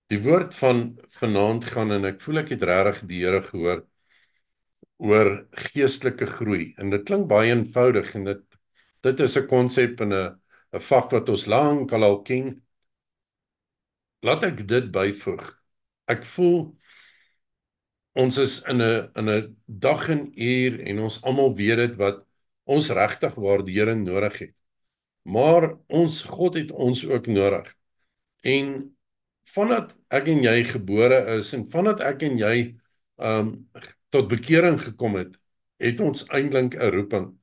Die woord van vanaand gaan en ek voel ek het regtig die Here gehoor oor geestelike groei. En dit klink baie eenvoudig en dit is 'n konsep en 'n vak wat ons lank al ken. Laat ek dit byvoeg. Ek voel ons is in 'n dag en uur en ons almal weet dit wat ons regtig waardering nodig het. Maar ons God het ons ook nodig. En vandat ek en jy gebore is en vandat ek en jy um tot bekering gekom het, het ons eintlik 'n roeping.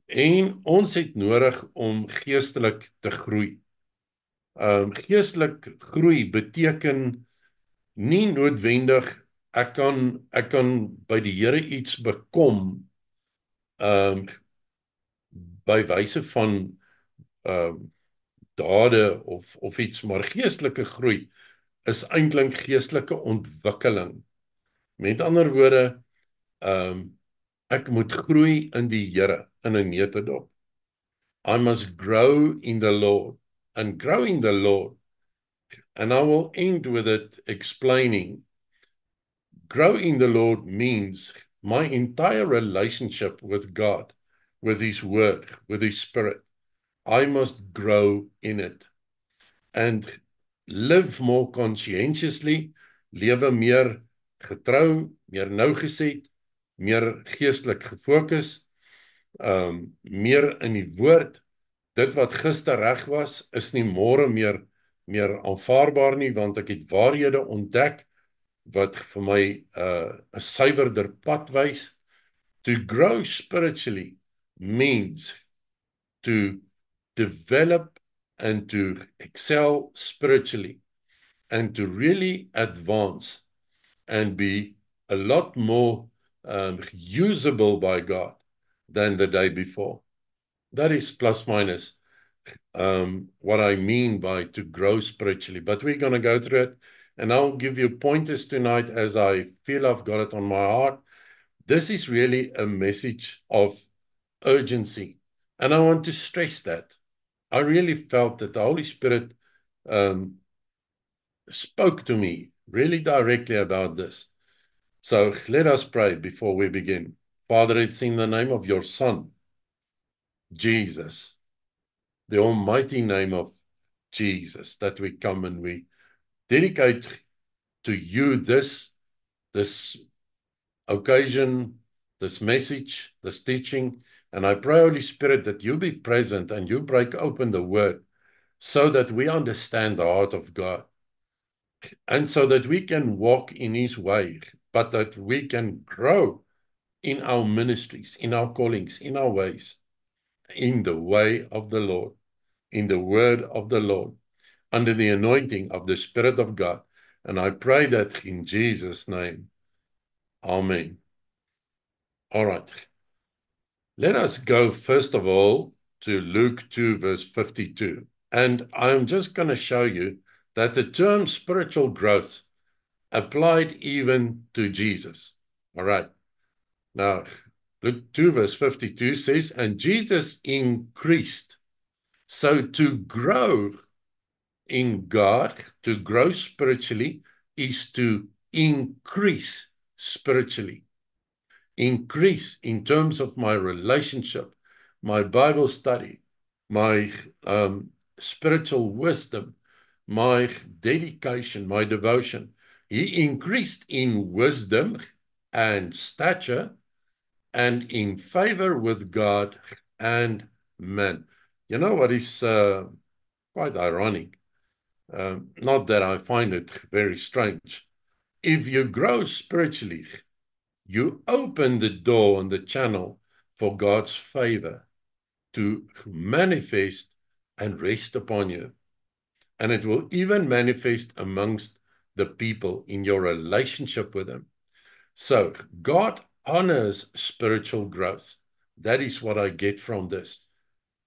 En ons het nodig om geestelik te groei. Geestelik groei beteken nie noodwendig ek kan by die Here iets bekom um by wyse van um dade of iets, maar geestelike groei is eintlik geestelike ontwikkeling. Met ander woorde, um ek moet groei in die Here in 'n neutedop. I must grow in the Lord and grow in the Lord. And I will end with it explaining. Grow in the Lord means my entire relationship with God, with His Word, with His Spirit. I must grow in it and live more conscientiously, lewe meer getrou, meer nougeset, meer geestelik gefokus, meer in die woord. Dit wat gister reg was, is nie môre meer aanvaarbaar nie, want ek het waarhede ontdek wat vir my 'n suiwerder pad wys. To grow spiritually means to develop and to excel spiritually and to really advance and be a lot more usable by God than the day before. That is plus minus what I mean by to grow spiritually. But we're going to go through it, and I'll give you pointers tonight as I feel I've got it on my heart. This is really a message of urgency, and I want to stress that. I really felt that the Holy Spirit spoke to me really directly about this. So let us pray before we begin. Father, it's in the name of your Son, Jesus, the almighty name of Jesus, that we come and we dedicate to you this occasion, this message, this teaching. And I pray, Holy Spirit, that you be present and you break open the word so that we understand the heart of God and so that we can walk in his way, but that we can grow in our ministries, in our callings, in our ways, in the way of the Lord, in the word of the Lord, under the anointing of the Spirit of God. And I pray that in Jesus' name. Amen. All right. Let us go, first of all, to Luke 2, verse 52. And I'm just going to show you that the term spiritual growth applied even to Jesus. All right. Now, Luke 2, verse 52 says, and Jesus increased. So to grow in God, to grow spiritually, is to increase spiritually. Increase in terms of my relationship, my Bible study, my spiritual wisdom, my dedication, my devotion. He increased in wisdom and stature and in favor with God and men. You know what is quite ironic? Not that I find it very strange. If you grow spiritually, you open the door and the channel for God's favor to manifest and rest upon you. And it will even manifest amongst the people in your relationship with Him. So God honors spiritual growth. That is what I get from this.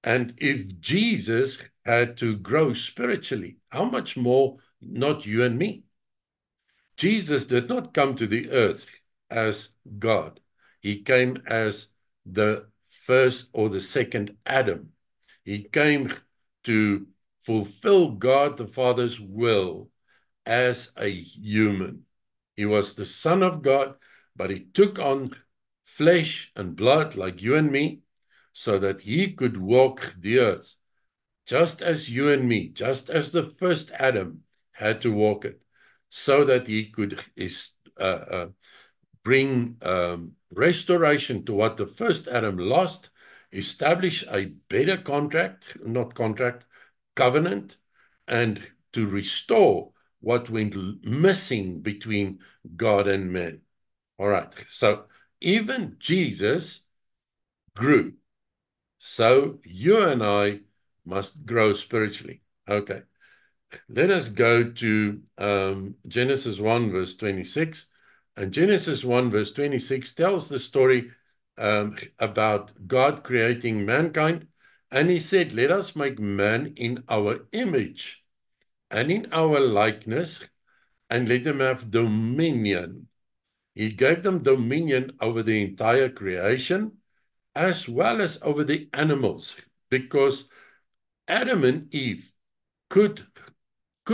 And if Jesus had to grow spiritually, how much more not you and me? Jesus did not come to the earth as God. He came as the first or the second Adam. He came to fulfill God the Father's will as a human. He was the Son of God, but he took on flesh and blood like you and me, so that he could walk the earth, just as you and me, just as the first Adam had to walk it, so that he could bring restoration to what the first Adam lost, establish a better covenant, and to restore what went missing between God and man. All right, so even Jesus grew. So you and I must grow spiritually. Okay, let us go to Genesis 1, verse 26. And Genesis 1, verse 26 tells the story about God creating mankind. And he said, let us make man in our image and in our likeness, and let them have dominion. He gave them dominion over the entire creation, as well as over the animals, because Adam and Eve could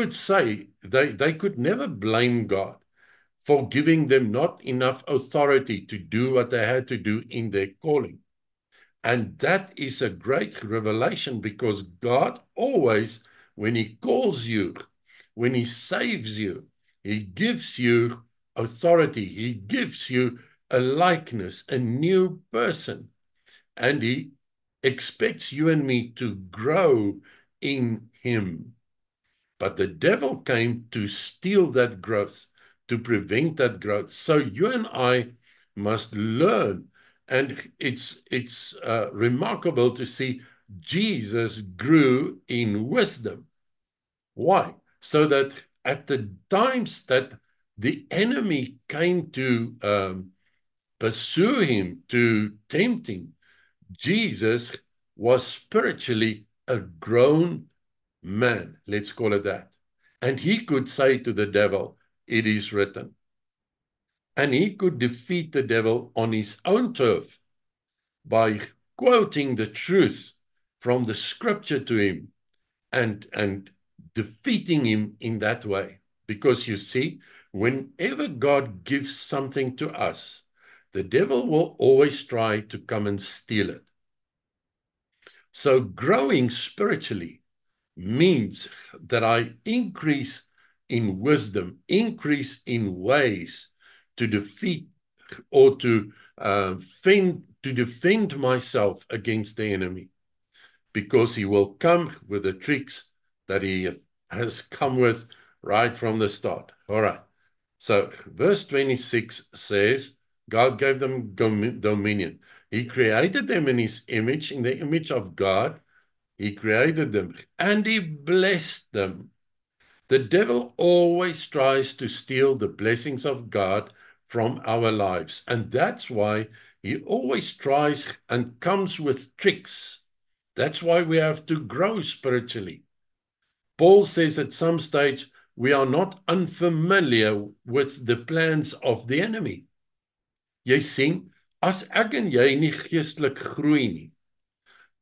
say they could never blame God for giving them not enough authority to do what they had to do in their calling. And that is a great revelation, because God always, when he calls you, when he saves you, he gives you authority. He gives you a likeness, a new person. And he expects you and me to grow in him. But the devil came to steal that growth, to prevent that growth. So you and I must learn. And it's remarkable to see Jesus grew in wisdom. Why? So that at the times that the enemy came to pursue him, to tempt him, Jesus was spiritually a grown man, let's call it that. And he could say to the devil, it is written. And he could defeat the devil on his own turf by quoting the truth from the scripture to him, and defeating him in that way. Because you see, whenever God gives something to us, the devil will always try to come and steal it. So growing spiritually means that I increase in wisdom, increase in ways to defeat or to defend myself against the enemy, because he will come with the tricks that he has come with right from the start. All right. So verse 26 says, God gave them dominion. He created them in his image, in the image of God. He created them and he blessed them. The devil always tries to steal the blessings of God from our lives. And that's why he always tries and comes with tricks. That's why we have to grow spiritually. Paul says at some stage, we are not unfamiliar with the plans of the enemy. Jy sien, as ek en jy nie geestelik groei nie,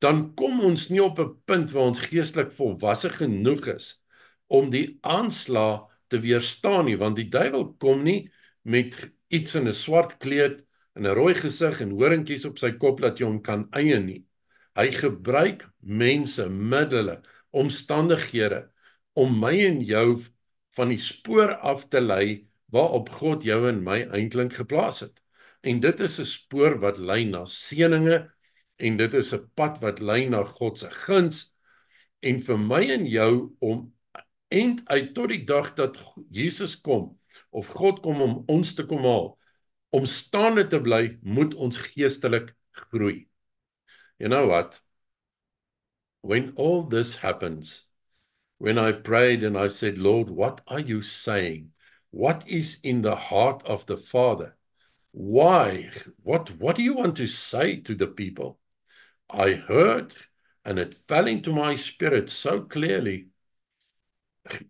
dan kom ons nie op 'n punt waar ons geestelik volwasse genoeg is om die aanslag te weerstaan nie, want die duiwel kom nie met iets in 'n swart kleed en 'n rooi gesig en horingkies op sy kop dat jy hom kan eie nie. Hy gebruik mense, middele, omstandighede om my en jou van die spoor af te lei waarop God jou en my eintlik geplaas het. En dit is 'n spoor wat lei na seëninge, en dit is 'n pad wat lei na God se guns. En vir my en jou om eind uit tot die dag dat Jesus kom, of God kom om ons te kom haal, om staande te bly, moet ons geestelik groei. You know what? When all this happens, when I prayed and I said, Lord, what are you saying? What is in the heart of the Father? Why? What do you want to say to the people? I heard, and it fell into my spirit so clearly,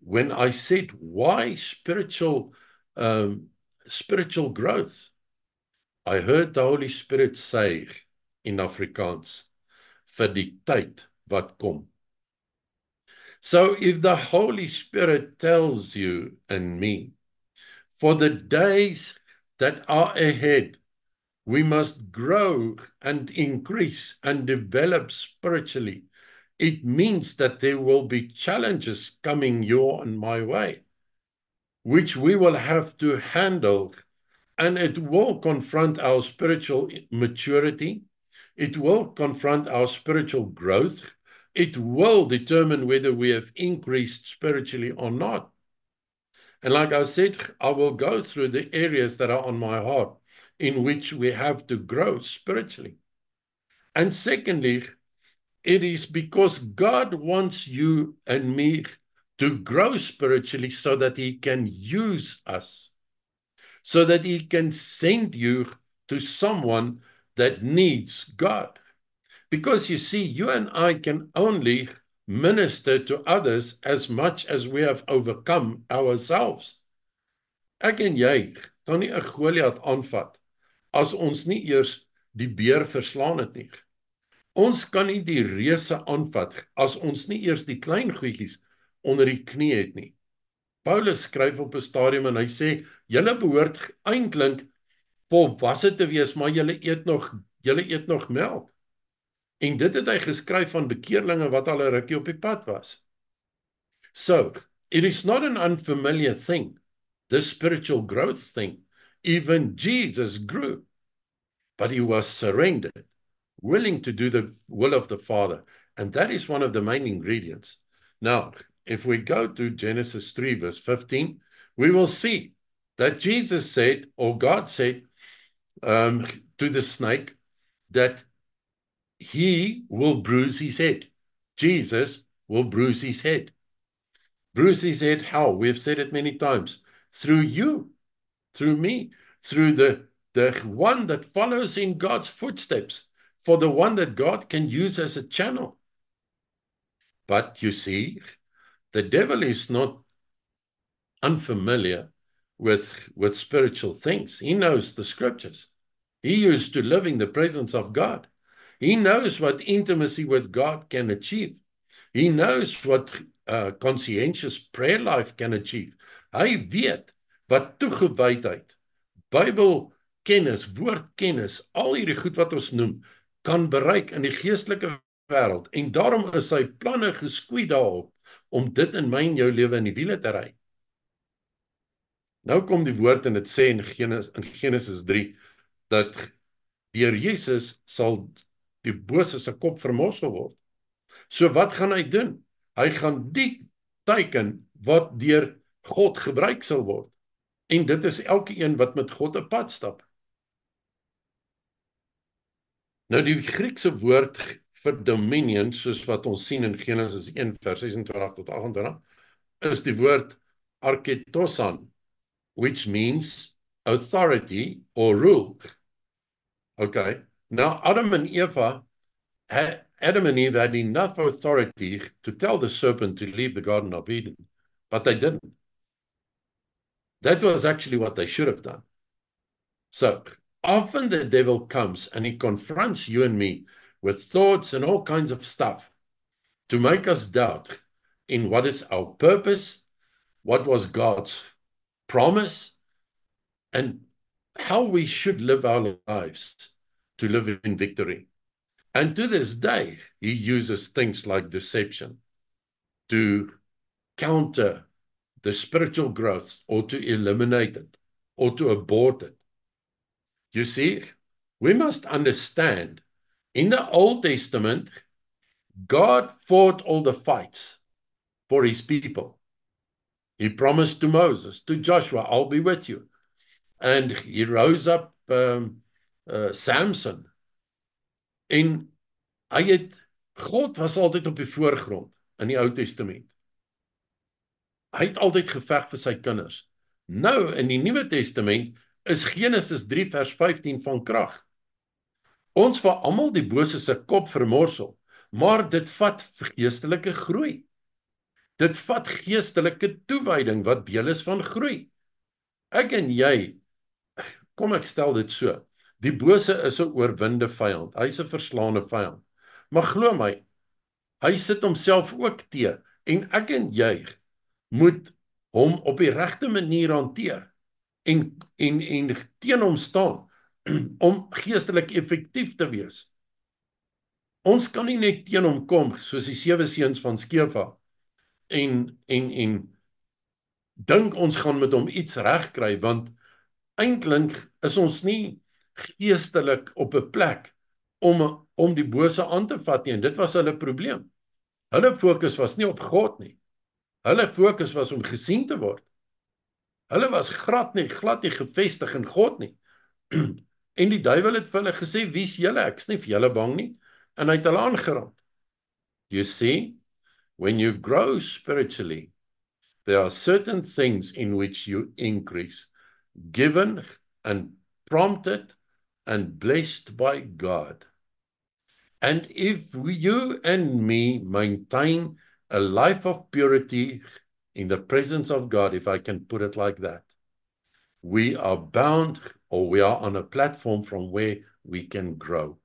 when I said, why spiritual growth? I heard the Holy Spirit say in Afrikaans, vir die tyd wat kom. So if the Holy Spirit tells you and me, for the days that are ahead, we must grow and increase and develop spiritually, it means that there will be challenges coming your and my way, which we will have to handle, and it will confront our spiritual maturity. It will confront our spiritual growth. It will determine whether we have increased spiritually or not. And like I said, I will go through the areas that are on my heart in which we have to grow spiritually. And secondly, it is because God wants you and me to grow spiritually so that He can use us, so that He can send you to someone that needs God. Because you see, you and I can only minister to others as much as we have overcome ourselves. Ek en jy kan nie 'n Goliat aanvat as ons nie eers die beer verslaan het nie. Ons kan nie die reuse aanvat as ons nie eers die klein goedjies onder die knie het nie. Paulus skryf op 'n stadium en hy sê, julle behoort eintlik volwasse te wees, maar julle eet nog melk. En dit het hy geskryf van bekeerlinge wat al 'n rukkie op die pad was. So, it is not an unfamiliar thing, this spiritual growth thing. Even Jesus grew, but He was surrendered, willing to do the will of the Father. And that is one of the main ingredients. Now, if we go to Genesis 3, verse 15, we will see that Jesus said, or God said to the snake, that He will bruise his head. Jesus will bruise his head. Bruise his head how? We've said it many times. Through you, through me, through the one that follows in God's footsteps, for the one that God can use as a channel. But you see, the devil is not unfamiliar with spiritual things. He knows the scriptures. He used to live in the presence of God. He knows what intimacy with God can achieve. He knows what conscientious prayer life can achieve. Hy weet wat toegewydheid, Bybelkennis, woordkennis, al hierdie goed wat ons noem, kan bereik in die geestelike wêreld. En daarom is sy planne geskoei daarop om dit in my en jou lewe in die wiele te ry. Nou kom die woord en dit sê in Genesis 3 dat deur Jesus sal die bose se kop vermorsel word. So wat gaan hy doen? Hy gaan die teken wat deur God gebruik sal word. En dit is elke een wat met God 'n pad stap. Nou die Griekse woord vir dominion, soos wat ons sien in Genesis 1 vers 26 tot 28, is die woord arketosan, which means authority or rule. Okay, now Adam and Eve had enough authority to tell the serpent to leave the Garden of Eden, but they didn't. That was actually what they should have done. So often the devil comes and he confronts you and me with thoughts and all kinds of stuff to make us doubt in what is our purpose, what was God's promise, and how we should live our lives to live in victory. And to this day, he uses things like deception to counter the spiritual growth, or to eliminate it, or to abort it. You see, we must understand, in the Old Testament, God fought all the fights for his people. He promised to Moses, to Joshua, I'll be with you. And he rose up Samson. En God was altyd op die voorgrond in die Ou Testament. Hy het altyd geveg vir sy kinders. Nou, in die Nuwe Testament, is Genesis 3 vers 15 van krag. Ons wil almal die bose se kop vermorsel, maar dit vat geestelike groei. Dit vat geestelike toewyding wat deel is van groei. Ek en jy, kom ek stel dit so, die bose is 'n oorwinde vyand, hy is 'n verslaande vyand. Maar glo my, hy sit homself ook te En ek en jy moet hom op die regte manier hanteer en teen hom staan om geestelik effektief te wees. Ons kan nie net teen hom kom soos die 7 seuns van Skeva en dink ons gaan met hom iets regkry, want eintlik is ons nie geestelik op 'n plek om die bose aan te vat nie, en dit was hulle probleem. Hulle fokus was nie op God nie. Hulle fokus was om gesien te word. Hulle was glad nie gevestig in God nie. En die duiwel het vir hulle gesê, wie's julle? Ek's nie vir julle bang nie. En hy het hulle aangeraak. You see, when you grow spiritually, there are certain things in which you increase, given and prompted and blessed by God. And if you and me maintain a life of purity in the presence of God, if I can put it like that, we are bound, or we are on a platform from where we can grow.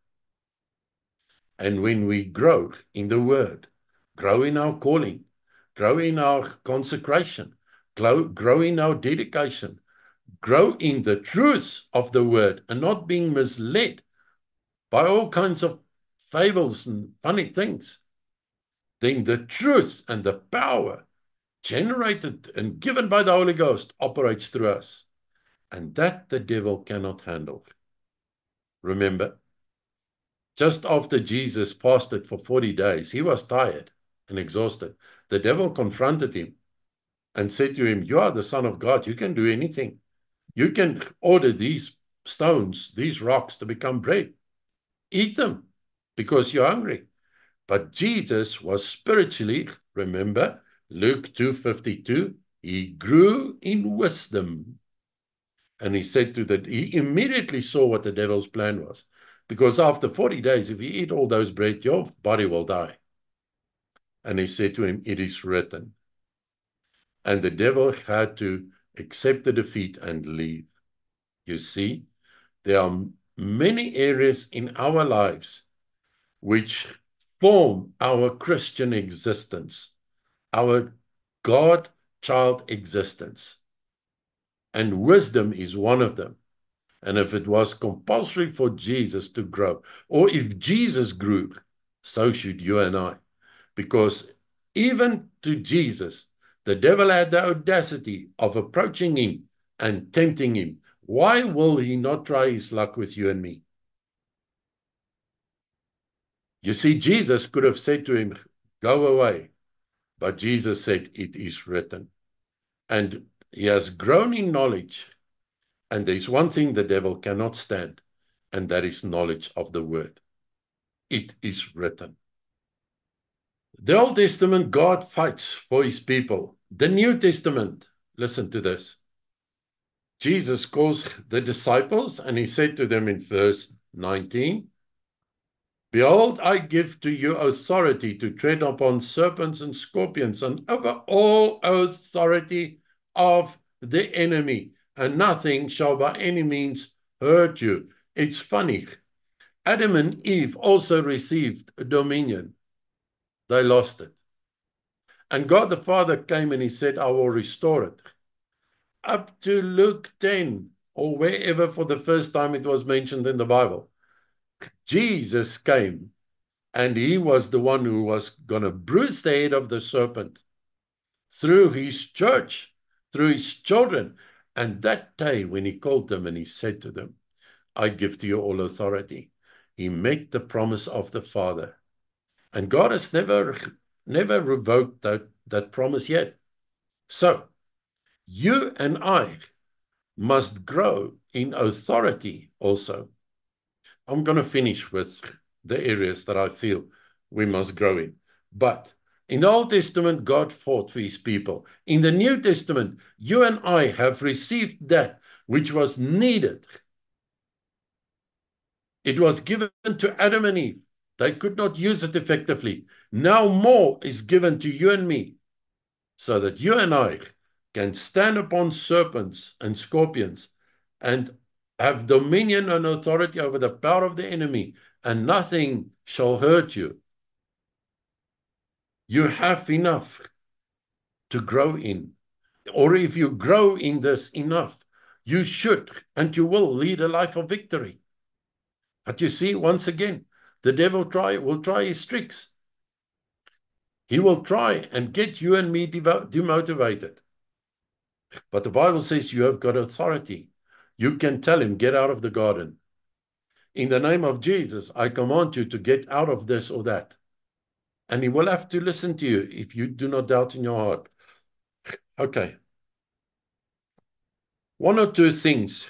And when we grow in the Word, grow in our calling, grow in our consecration, grow in our dedication, grow in the truth of the Word, and not being misled by all kinds of fables and funny things, then the truth and the power generated and given by the Holy Ghost operates through us, and that the devil cannot handle. Remember, just after Jesus fasted for 40 days, he was tired and exhausted. The devil confronted him and said to him, you are the Son of God. You can do anything. You can order these stones, these rocks to become bread. Eat them because you're hungry. But Jesus was spiritually, remember, Luke 2:52, he grew in wisdom. And he said he immediately saw what the devil's plan was. Because after 40 days, if you eat all those bread, your body will die. And he said to him, it is written. And the devil had to accept the defeat and leave. You see, there are many areas in our lives which form our Christian existence, our God-child existence. And wisdom is one of them. And if it was compulsory for Jesus to grow, or if Jesus grew, so should you and I. Because even to Jesus, the devil had the audacity of approaching him and tempting him. Why will he not try his luck with you and me? You see, Jesus could have said to him, go away. But Jesus said, it is written. And he has grown in knowledge. And there's one thing the devil cannot stand, and that is knowledge of the word. It is written. The Old Testament, God fights for his people. The New Testament, listen to this. Jesus calls the disciples, and he said to them in verse 19, behold, I give to you authority to tread upon serpents and scorpions and over all authority of the enemy, and nothing shall by any means hurt you. It's funny. Adam and Eve also received dominion. They lost it. And God the Father came and he said, I will restore it. Up to Luke 10, or wherever for the first time it was mentioned in the Bible, Jesus came and he was the one who was going to bruise the head of the serpent through his church, through his children. And that day when he called them and he said to them, I give to you all authority, he made the promise of the Father. And God has never revoked that promise yet. So, you and I must grow in authority also. I'm going to finish with the areas that I feel we must grow in. But in the Old Testament, God fought for his people. In the New Testament, you and I have received that which was needed. It was given to Adam and Eve. They could not use it effectively. Now more is given to you and me, so that you and I can stand upon serpents and scorpions and have dominion and authority over the power of the enemy, and nothing shall hurt you. you have enough to grow in. Or if you grow in this enough, you should and you will lead a life of victory. But you see, once again, the devil will try his tricks. He will try and get you and me demotivated. But the Bible says you have got authority. You can tell him, get out of the garden. In the name of Jesus, I command you to get out of this or that. And he will have to listen to you if you do not doubt in your heart. Okay. One or two things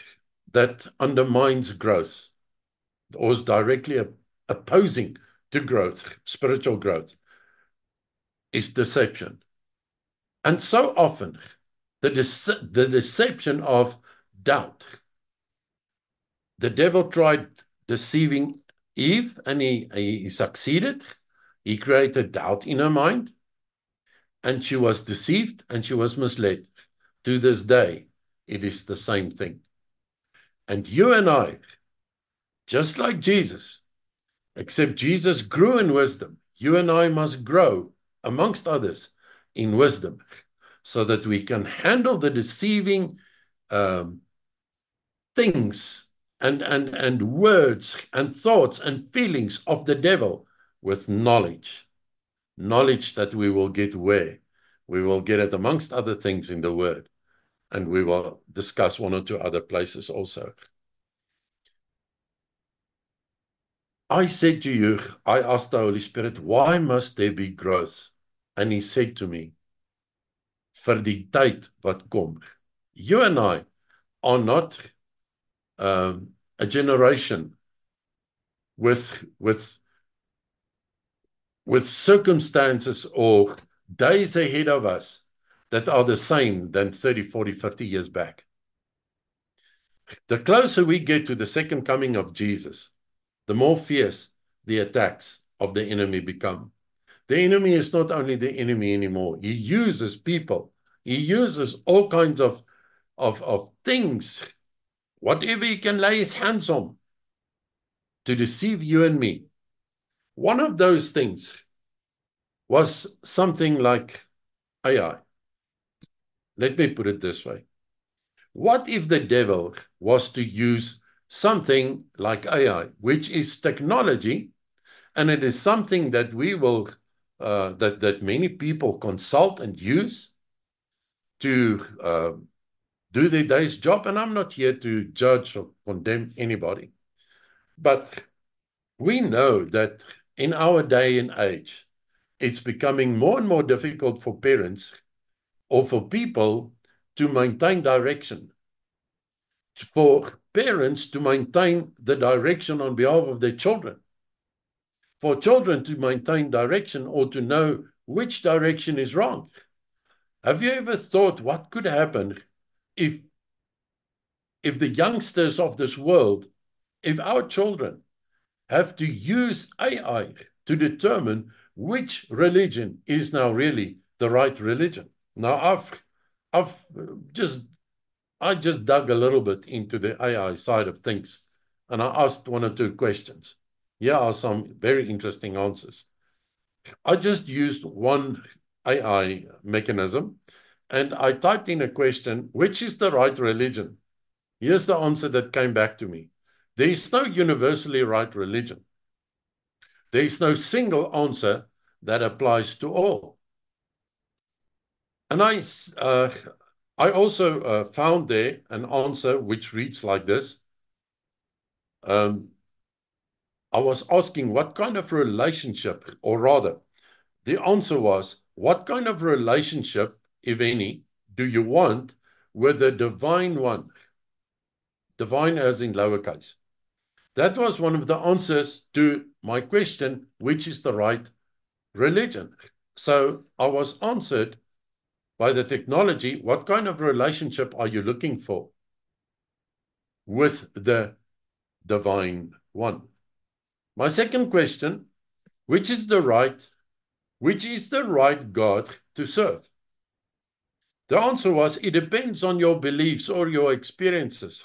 that undermines growth or is directly opposing to growth, spiritual growth, is deception. And so often, the deception of doubt. The devil tried deceiving Eve, and he succeeded. He created doubt in her mind, and she was deceived, and she was misled. To this day, it is the same thing. And you and I, just like Jesus, except Jesus grew in wisdom, you and I must grow, amongst others, in wisdom, so that we can handle the deceiving things and words and thoughts and feelings of the devil with knowledge. Knowledge that we will get where? We will get it amongst other things in the word. And we will discuss one or two other places also. I said to you, I asked the Holy Spirit, why must there be growth? And he said to me, vir die tyd wat kom. You and I are not a generation with circumstances or days ahead of us that are the same than 30, 40, 50 years back. The closer we get to the second coming of Jesus, the more fierce the attacks of the enemy become. The enemy is not only the enemy anymore. He uses people. He uses all kinds of things, whatever he can lay his hands on, to deceive you and me. One of those things was something like AI. Let me put it this way. What if the devil was to use something like AI, which is technology, and it is something that we will, that many people consult and use to do their day's job? And I'm not here to judge or condemn anybody, but we know that in our day and age, it's becoming more and more difficult for parents or for people to maintain direction, for parents to maintain the direction on behalf of their children, for children to maintain direction or to know which direction is wrong. Have you ever thought what could happen if the youngsters of this world, if our children have to use AI to determine which religion is now really the right religion? Now, I just dug a little bit into the AI side of things, and I asked one or two questions. Here are some very interesting answers. I just used one AI mechanism, and I typed in a question, which is the right religion? Here's the answer that came back to me. There is no universally right religion. There is no single answer that applies to all. And I also found there an answer which reads like this. I was asking what kind of relationship, or rather, the answer was, what kind of relationship, if any, do you want with the divine one? Divine as in lowercase. That was one of the answers to my question, which is the right religion? So I was answered by the technology, what kind of relationship are you looking for with the divine one? My second question, which is the right God to serve? The answer was, it depends on your beliefs or your experiences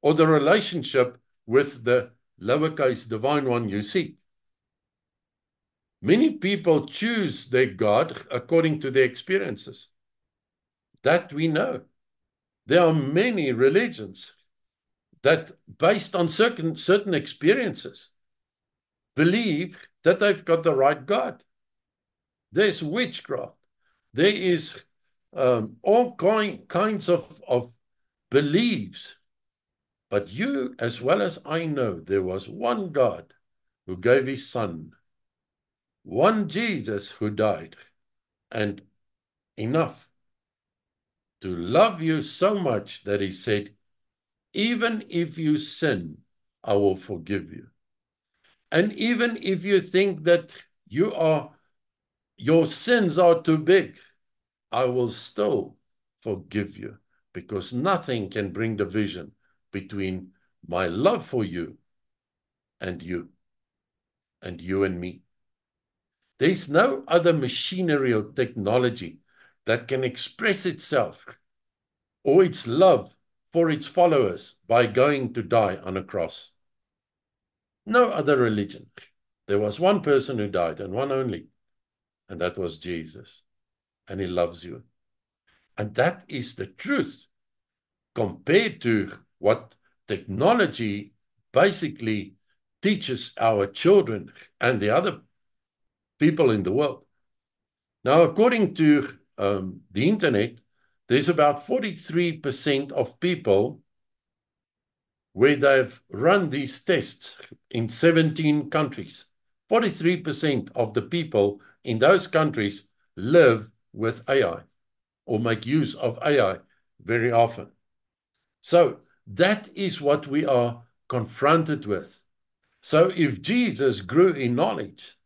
or the relationship with the lowercase divine one you seek. Many people choose their God according to their experiences. That we know. There are many religions that, based on certain experiences, believe that they've got the right God. There's witchcraft. There is all kinds of beliefs. But you, as well as I know, there was one God who gave his son, one Jesus who died, and enough to love you so much that he said, even if you sin, I will forgive you. And even if you think that your sins are too big, I will still forgive you, because nothing can bring division between my love for you and you and me. There's no other machinery or technology that can express itself or its love for its followers by going to die on a cross. No other religion. There was one person who died, and one only, and that was Jesus. And he loves you. And that is the truth compared to what technology basically teaches our children and the other people in the world. Now, according to the internet, there's about 43% of people where they've run these tests in 17 countries. 43% of the people in those countries live with AI or make use of AI very often. So that is what we are confronted with. So if Jesus grew in knowledge,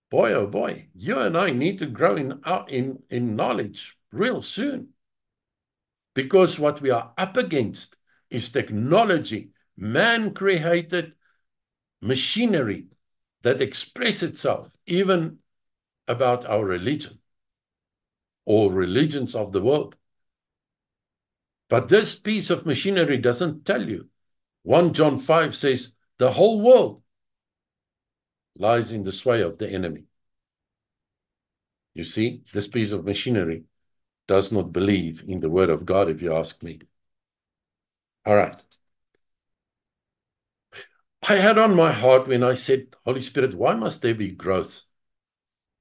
boy, oh boy, you and I need to grow in knowledge real soon. Because what we are up against is technology, man-created machinery that express itself even about our religion or religions of the world. But this piece of machinery doesn't tell you. 1 John 5 says, the whole world lies in the sway of the enemy. You see, this piece of machinery does not believe in the word of God, if you ask me. All right. I had on my heart when I said, Holy Spirit, why must there be growth?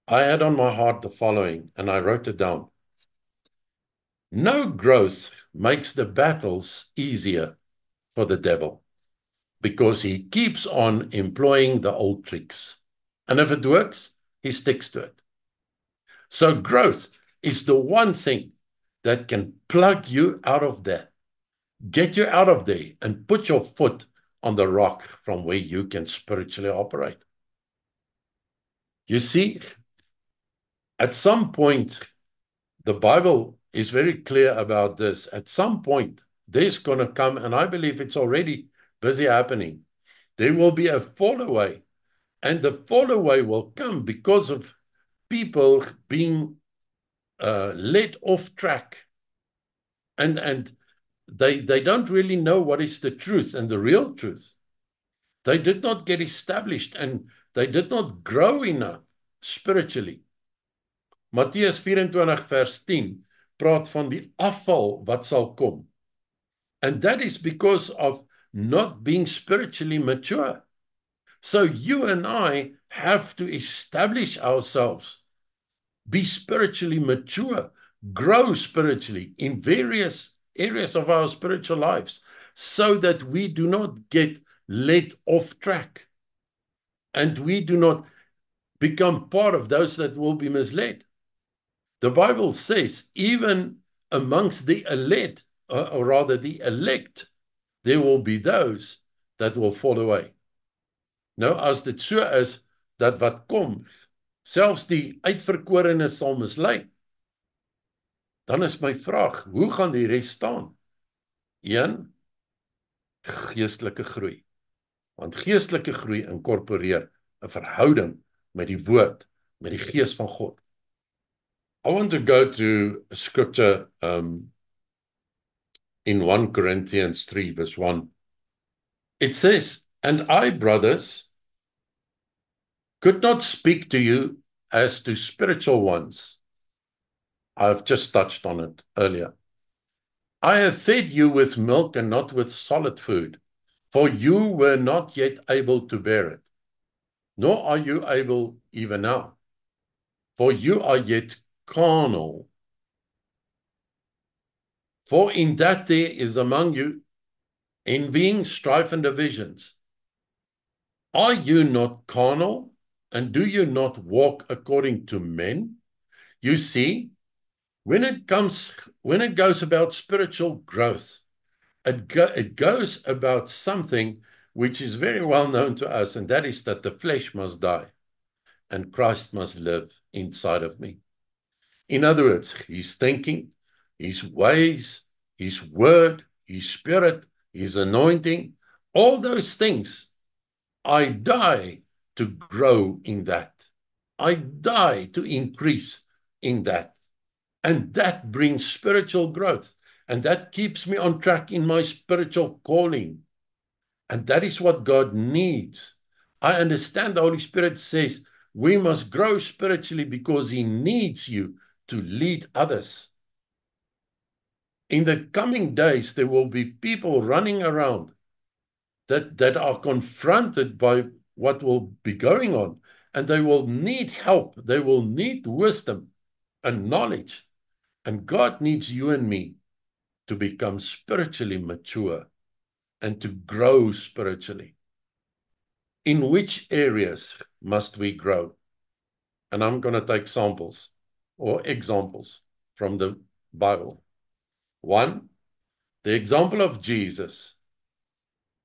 I had on my heart the following, and I wrote it down. No growth makes the battles easier for the devil, because he keeps on employing the old tricks. And if it works, he sticks to it. So growth is the one thing that can plug you out of that, get you out of there, and put your foot on the rock from where you can spiritually operate. You see, at some point, the Bible is very clear about this. At some point, there's going to come, and I believe it's already busy happening. There will be a fall away, and the fall away will come because of people being led off track, and they don't really know what is the truth and the real truth. They did not get established, and they did not grow enough spiritually. Matteus 24 vers 10 praat van die afval wat sal kom. And that is because of not being spiritually mature. So you and I have to establish ourselves, be spiritually mature, grow spiritually in various areas of our spiritual lives, so that we do not get led off track and we do not become part of those that will be misled. The Bible says, even amongst the elect, or rather the elect, there will be those that will fall away. Nou, as dit so is, dat wat kom, selfs die uitverkorenes sal mislei, dan is my vraag, hoe gaan die res staan? 1, geestelike groei. Want geestelike groei inkorporeer 'n verhouding met die woord, met die gees van God. I want to go to a scripture in 1 Corinthians 3 verse 1. It says, and I, brothers, could not speak to you as to spiritual ones. I've just touched on it earlier. I have fed you with milk and not with solid food, for you were not yet able to bear it, nor are you able even now, for you are yet carnal. For in that there is among you envying, strife, and divisions. Are you not carnal, and do you not walk according to men? You see, when it goes about spiritual growth, it goes about something which is very well known to us, and that is that the flesh must die and Christ must live inside of me. In other words, his thinking, his ways, his word, his spirit, his anointing, all those things, I die to grow in that. I die to increase in that. And that brings spiritual growth. And that keeps me on track in my spiritual calling. And that is what God needs. I understand the Holy Spirit says we must grow spiritually because he needs you to lead others. In the coming days, there will be people running around that are confronted by what will be going on, and they will need help. They will need wisdom and knowledge. And God needs you and me to become spiritually mature and to grow spiritually. In which areas must we grow? And I'm going to take samples or examples from the Bible. One, the example of Jesus,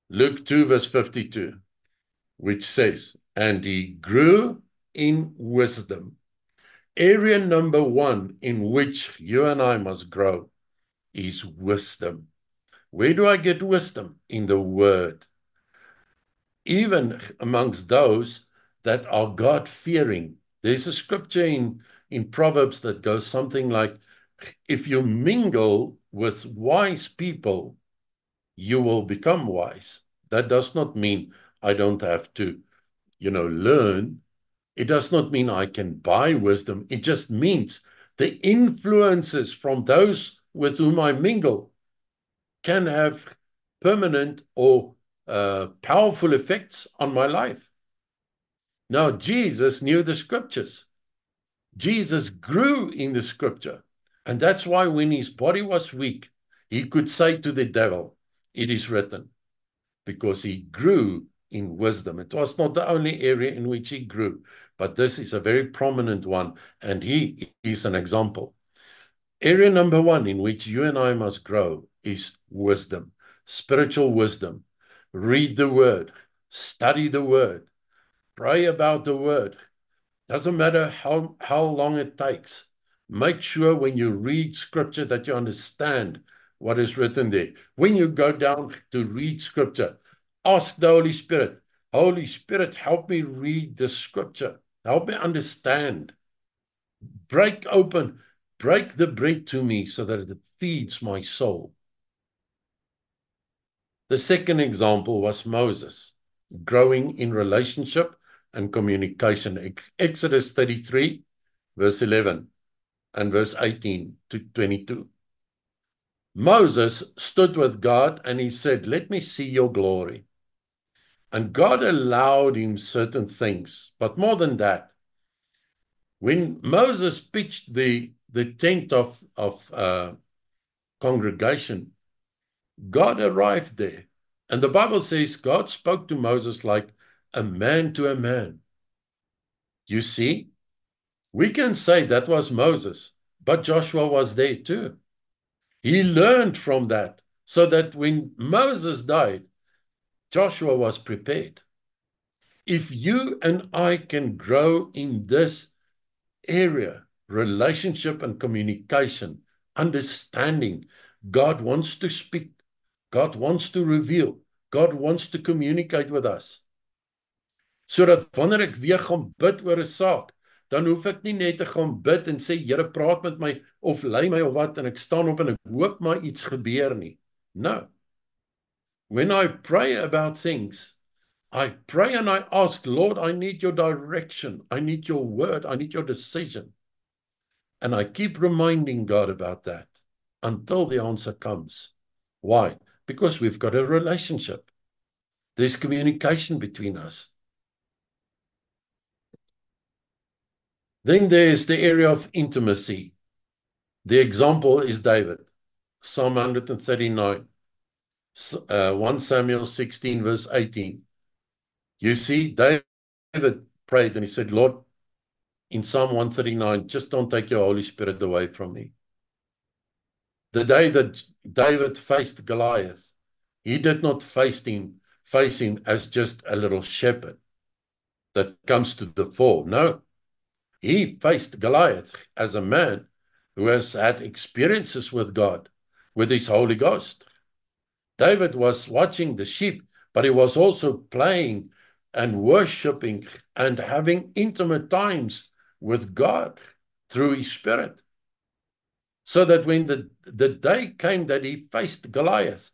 Luke 2, verse 52, which says, and he grew in wisdom. Area number one in which you and I must grow is wisdom. Where do I get wisdom? In the Word. Even amongst those that are God-fearing. There's a scripture in Proverbs that goes something like, if you mingle with wise people, you will become wise. That does not mean I don't have to, learn. It does not mean I can buy wisdom. It just means the influences from those with whom I mingle can have permanent or powerful effects on my life. Now, Jesus knew the scriptures. Jesus grew in the scripture. And that's why when his body was weak, he could say to the devil, it is written, because he grew in wisdom. It was not the only area in which he grew, but this is a very prominent one, and he is an example. Area number one in which you and I must grow is wisdom, spiritual wisdom. Read the word, study the word, pray about the word. Doesn't matter how long it takes. Make sure when you read scripture that you understand what is written there. When you go down to read scripture, ask the Holy Spirit, Holy Spirit, help me read the scripture. Help me understand. Break the bread to me so that it feeds my soul. The second example was Moses, growing in relationship and communication. Exodus 33, verse 11 and verse 18 to 22. Moses stood with God and he said, let me see your glory. And God allowed him certain things, but more than that, when Moses pitched the tent of congregation, God arrived there. And the Bible says God spoke to Moses like a man to a man. You see, we can say that was Moses, but Joshua was there too. He learned from that so that when Moses died, Joshua was prepared. If you and I can grow in this area, relationship and communication, understanding, God wants to speak. God wants to reveal. God wants to communicate with us. Sodat wanneer ek weer gaan bid oor 'n saak, dan hoef ek nie net te gaan bid en sê, Here, praat met my of lei my of wat, en ek staan op en ek hoop maar iets gebeur nie. No. When I pray about things, I pray and I ask, Lord, I need your direction. I need your word. I need your decision. And I keep reminding God about that until the answer comes. Why? Because we've got a relationship. There's communication between us. Then there's the area of intimacy. The example is David, Psalm 139, 1 Samuel 16, verse 18. You see, David prayed and he said, Lord, in Psalm 139, just don't take your Holy Spirit away from me. The day that David faced Goliath, he did not face him as just a little shepherd that comes to the fore. No, he faced Goliath as a man who has had experiences with God, with his Holy Ghost. David was watching the sheep, but he was also playing and worshiping and having intimate times with God through his Spirit. So that when the day came that he faced Goliath,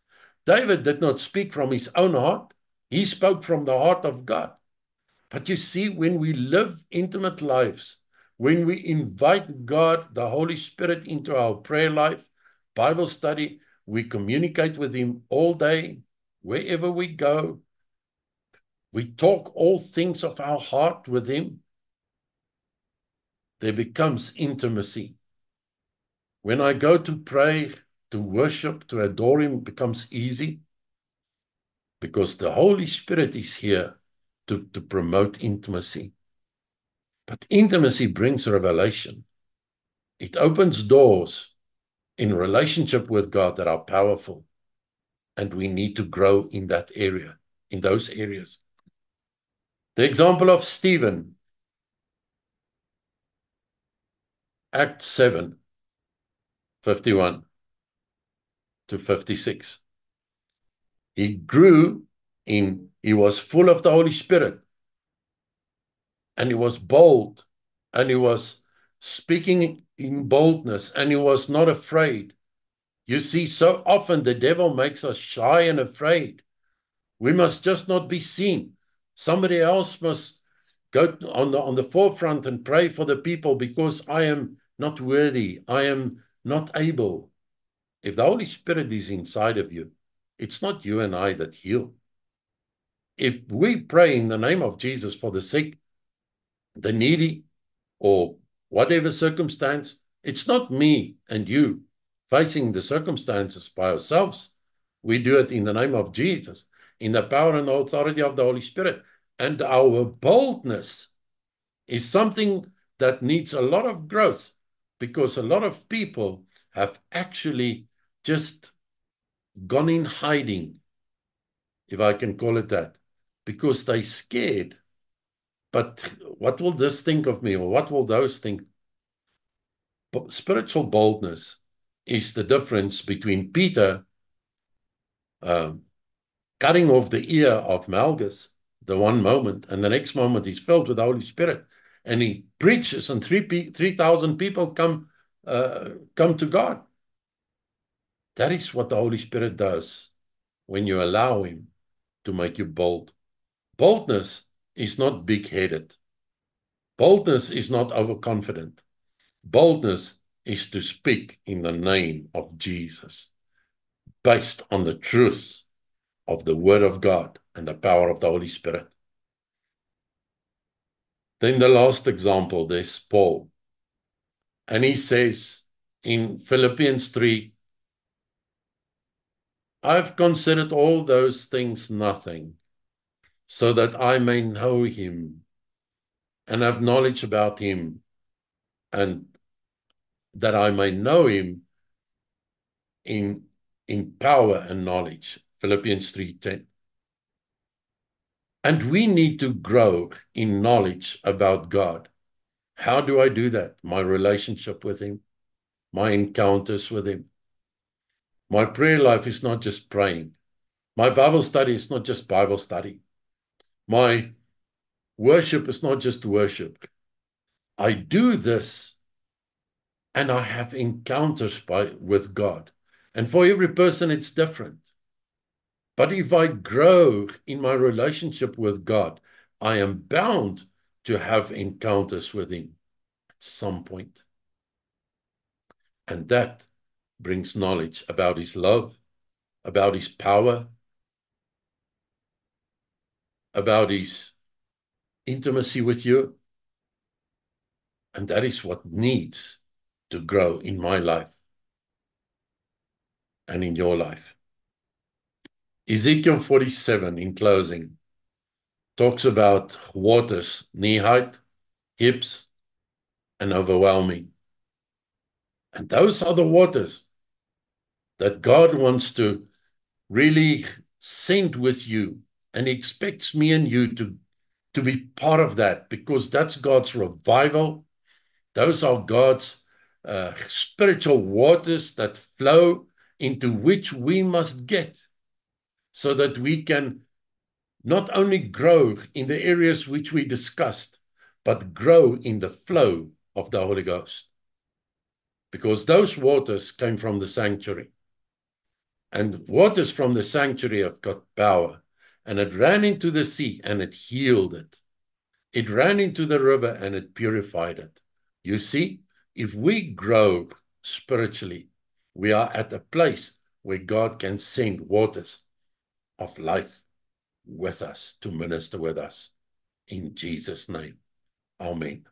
David did not speak from his own heart. He spoke from the heart of God. But you see, when we live intimate lives, when we invite God, the Holy Spirit, into our prayer life, Bible study, we communicate with him all day, wherever we go. We talk all things of our heart with him. There becomes intimacy. When I go to pray, to worship, to adore him, it becomes easy because the Holy Spirit is here to promote intimacy. But intimacy brings revelation. It opens doors in relationship with God that are powerful. And we need to grow in that area, in those areas. The example of Stephen, Acts 7, 51 to 56. He grew he was full of the Holy Spirit, and he was bold, and he was speaking in boldness, and he was not afraid. You see, so often the devil makes us shy and afraid. We must just not be seen. Somebody else must go on the forefront and pray for the people because I am not worthy. I am not able. If the Holy Spirit is inside of you, it's not you and I that heal. If we pray in the name of Jesus for the sick, the needy, or whatever circumstance, it's not me and you facing the circumstances by ourselves. We do it in the name of Jesus, in the power and authority of the Holy Spirit. And our boldness is something that needs a lot of growth because a lot of people have actually just gone in hiding, if I can call it that, because they're scared. But what will this think of me, or what will those think? Spiritual boldness is the difference between Peter cutting off the ear of Malchus the one moment, and the next moment he's filled with the Holy Spirit, and he preaches, and 3,000 people come to God. That is what the Holy Spirit does when you allow him to make you bold. Boldness is not big-headed. Boldness is not overconfident. Boldness is to speak in the name of Jesus, based on the truth of the Word of God and the power of the Holy Spirit. Then the last example, there's Paul. And he says in Philippians 3, I've considered all those things nothing, so that I may know him and have knowledge about him, and that I may know him in power and knowledge. Philippians 3:10. And we need to grow in knowledge about God. How do I do that? My relationship with him, my encounters with him. My prayer life is not just praying. My Bible study is not just Bible study. My worship is not just worship. I do this and I have encounters with God. And for every person, it's different. But if I grow in my relationship with God, I am bound to have encounters with Him at some point. And that brings knowledge about His love, about His power, about His intimacy with you. And that is what needs to grow in my life and in your life. Ezekiel 47, in closing, talks about waters knee height, hips, and overwhelming. And those are the waters that God wants to really send with you. And He expects me and you to be part of that, because that's God's revival. Those are God's spiritual waters that flow, into which we must get, so that we can not only grow in the areas which we discussed, but grow in the flow of the Holy Ghost. Because those waters came from the sanctuary. And waters from the sanctuary have got power. And it ran into the sea and it healed it. It ran into the river and it purified it. You see, if we grow spiritually, we are at a place where God can send waters of life with us to minister with us. In Jesus' name, amen.